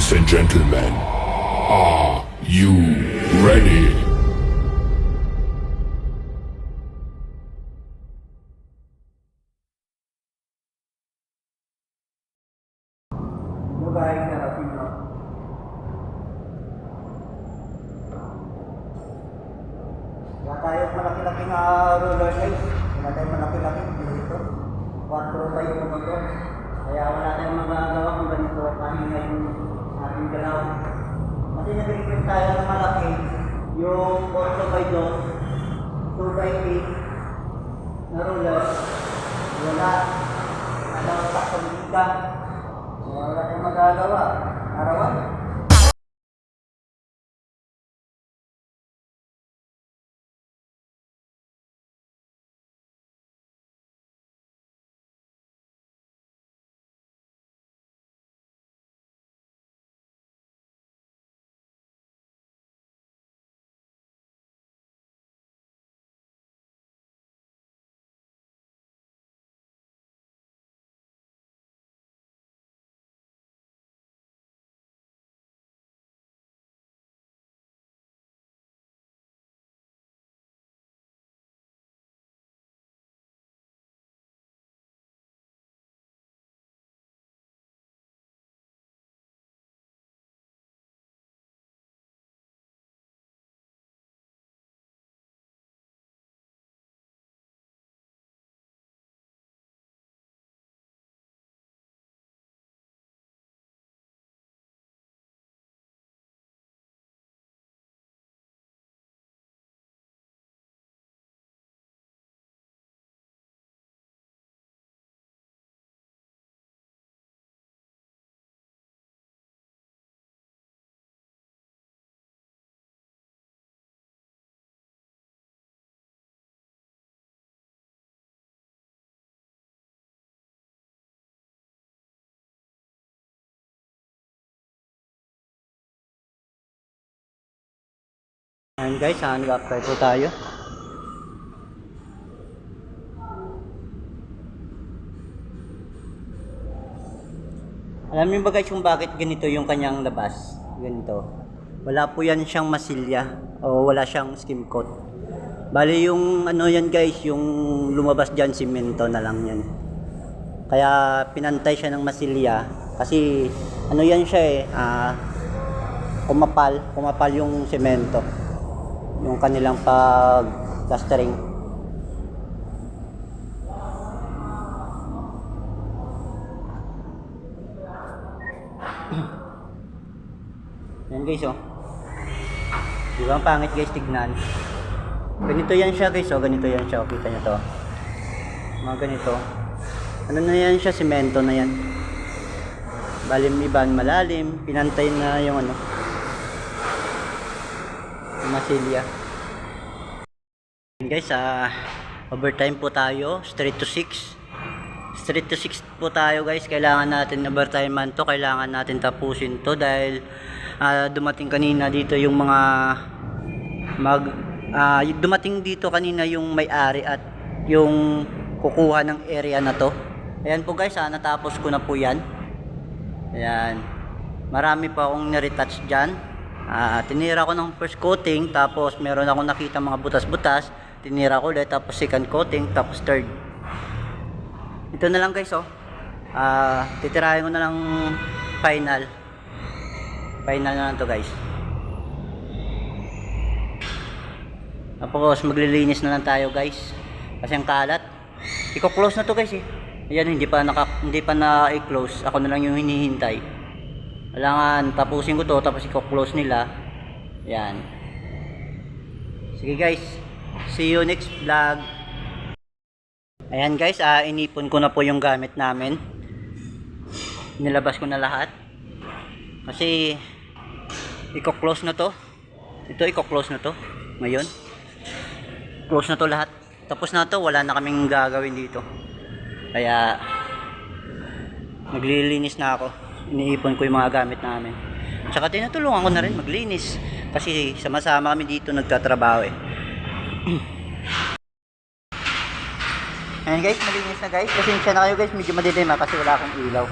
Ladies and gentlemen, are you ready? Hello guys, narating mo. Wala tayong malaki-laki na roller guys. Wala tayong malaki-laki dito. 4 tayo motor. Kaya wala tayong magagawa kung ganito kanina yung ating galaw. Kasi nag-request tayo ng malaki. Yung 4x2, 2x8 na roller. Wala. Wala pa sa liga. Wala tayong magagawa. Arawan. Ayan guys, hanggang po tayo. Alam niyo ba guys kung bakit ganito yung kanyang labas? Ganito. Wala po yan siyang masilya o wala siyang skim coat. Bali yung ano yan guys, yung lumabas dyan, simento na lang yan. Kaya pinantay siya ng masilya kasi ano yan siya kumapal yung semento. Yung kanilang pag-plastering. Yan guys oh. Di ba ang pangit guys tignan? Ganito yan siya guys oh, ganito yan siya. Kita nyo to. Mga ganito. Ano na yan siya, semento na yan. Balim iban malalim, pinantay na yung ano. Masilya. Guys, overtime po tayo, straight to 6 po tayo guys. Kailangan natin overtime man to, kailangan natin tapusin to dahil dumating kanina dito yung mga dumating dito kanina yung may-ari at yung kukuha ng area na to. Ayan po guys, natapos ko na po yan. Ayan, marami pa akong niretouch dyan. Tinira ko ng first coating, tapos meron akong nakita mga butas-butas, tinira ko ulit, tapos second coating, tapos third. Ito na lang guys oh. Titirahin ko na lang final na lang to guys. Tapos maglilinis na lang tayo guys kasi ang kalat. Iko-close na to guys eh. Ayan, hindi pa na-i-close. Ako na lang yung hinihintay. Kailangan tapusin ko to, tapos i-close nila. Yan. Sige guys, see you next vlog. Ayan guys, inipon ko na po yung gamit namin. Nilabas ko na lahat kasi i-close na to. Ito i-close na to ngayon. Close na to lahat. Tapos na to, wala na kaming gagawin dito. Kaya naglilinis na ako. Iniipon ko yung mga gamit namin. Tsaka tinutulungan ko na rin maglinis kasi sama-sama kami dito nagtatrabaho eh. Ayan guys, malinis na guys. Pasensya na kayo guys, medyo madilim kasi wala akong ilaw.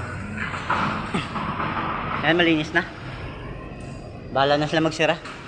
Ayan, malinis na. Bahala na sila magsira.